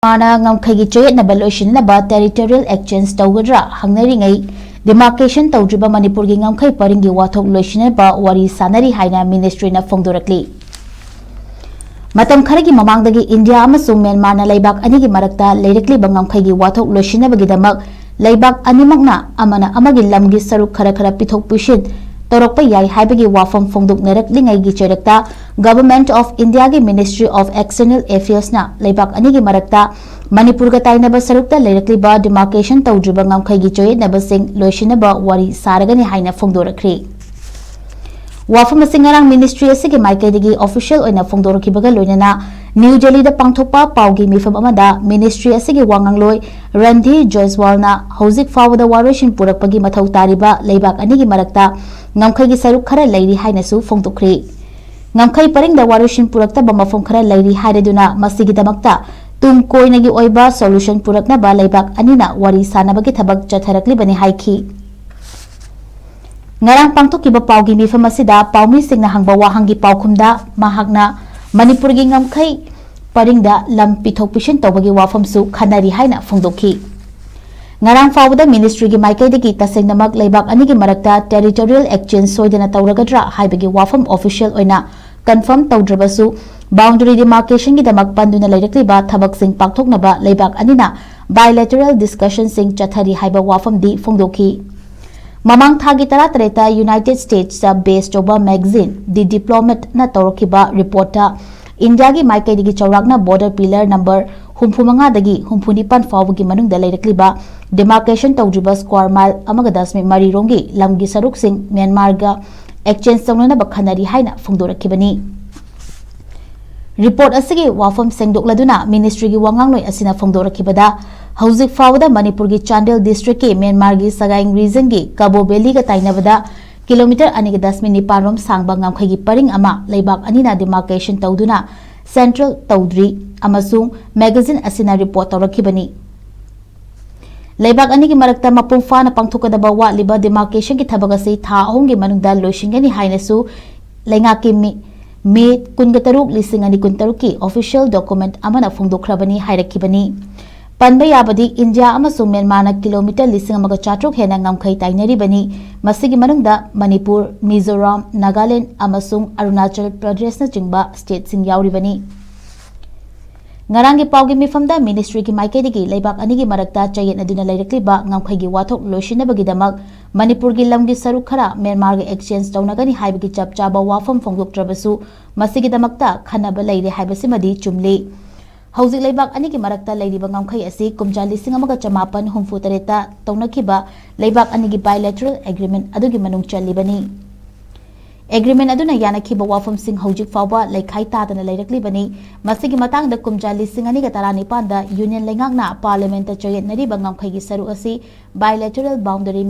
Nangamkheigi Chayetnaba Loisinnaba Territorial Exchange Tougadra HAINARINGEI DEMARCATION TOUDRIBA MANIPUR NGAMKHEI PARINGI WATHOK LOISINNABA WARI SANARI HAINA Ministry na FONGDORAKLE Matam kharagi mamangdagi India amasung Myanmar na laibak anigi marakta leirakliba ngamkhaigi wathok loisinnabagidamak laibak animakna amana amagi lamgi saruk khara pithok pusin torokpa yai haibagi wafam fongdoknaraklingaigi chairakta Government of India gi Ministry of External Affairs na laibak anigi marakta Manipur ga tainaba sarukta leirakliba demarcation tawdriba ngamkhaigi Chayetnaba sing loisinnaba wari saragani haina fongdorakhre Wafam Singarang Ministry asigi maikaidagi official oina fongdorakibaga loinana New Delhi da pangthokpa paugi mifam amada Ministry asigi wangangloi Randhi Joiswal na hauzik fawada warishin purakpagi mathau tariba leibak anigi marakta ngamkhaigi saruk khara leiri hainasu fongdokkhre ngamkhai paringda warishin puraktaba mafam khara leiri haireduna masigi damakta tum koinagi oiba solution puraknaba leibak anina wari sanabagi thabak chatharakli haiki Ngarang pangthokiba paugi mifam asida paumi singna hangba wahangi paukhumda mahakna Manipur gi ngamkhai paringda lam pithok pishin tawbagi wafamsu khanari haina fongdokhi Ngarang fawada ministry gi maikaidagi tasengnamak leibak anigi marakta territorial exchange soidana tawragadra haibagi wafam official oina confirm tawdrabasu boundary demarcation gi damak panduna leirakliba thabak sing pakthoknaba leibak anina bilateral discussion sing chathari haiba wafam di fongdokhi Mamang thagi taratareta United States sa based over magazine The Diplomat na tawrakiba reporter India gi maikaidagi chawrakna border pillar number 35 dagi 39 fawagi manungda leirakliba demarcation tawdriba square mile amaga 10 rongi lamgi saruk sing Myanmar ga exchange tawna bakhanari haina fongdorakibani report asigi wafam sengdokladuna ministry gi wangangloi asina fongdorakibada hauzik fawada Manipur gi Chandel district ki Myanmar gi Sagaing region gi Cabo Valley ga tainabada kilometer aniga 10 rom sangba ngamkhaigi paring ama leibak anina demarcation tawduna Central Toudri amasung magazine asina report tawrakibani leibak anigi marakta mapung fana pangthokadaba watliba demarcation ki thabagasi tha ahongi manungda loisingani hainasu lengaki me kungataruk lisingani kuntaruki official document amana fongdokhrabani hairakibani Panba yabadi India amasung Myanmar na kilometer 1,400 hena ngamkhai tainaribani masigi manungda Manipur, Mizoram, Nagaland amasung Arunachal Pradesh na jingba state sing yauribani Ngarangi paugi mifamda ministry ki maikaidagi leibak anigi marakta chayetnaduna leirakliba ngamkhaigi wathok loisinnabagi Manipur gi lamgi saruk khara Myanmar gi exchange tawnagani haibagi chapchaba wafam fongdoktrabasu masigi damakta khanaba leire haibasimadi chumle Hauzik leibak anigi marakta leiriba ngamkhai asi kumja 1953 tawnakiba leibak anigi bilateral agreement adugi manung chalibani agreement aduna yanakhiba wafam sing hauzik fawba leikhai tadana leiraklibani masigi matangda kumja 1919 da union lengakna parliament chayetnariba ngamkhaigi saru asi bilateral boundary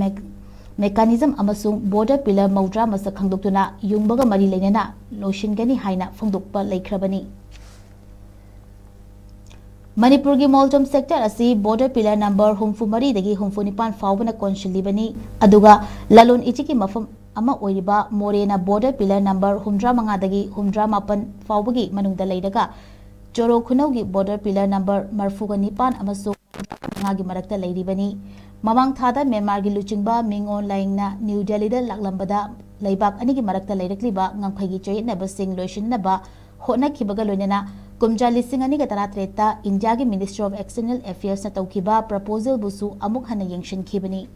mechanism amasung border pillar maudra masak khangdoktuna yungbaga mari leinana loishingani haina fongdokpa leikhrabani Manipur gi Moljom sector asi border pillar number 34 dagi 39 fawbana konsilibani aduga lalon ichiki mafam ama oiriba Morena border pillar number 35 dagi 38 fawbagi manungda leidaga Choro khunaugi border pillar number 49 amasu ngagi marakta leiribani mamang thada Myanmar gi luchingba mingon laingna New Delhi da laklambada leibak anigi marakta leirakliba ngamkhaigi Chayetnaba sing loisinnaba hotna khibaga loinana kumja 2013 India gi Ministry of External Affairs na tawkiba proposal busu amuk hana yengshin khibani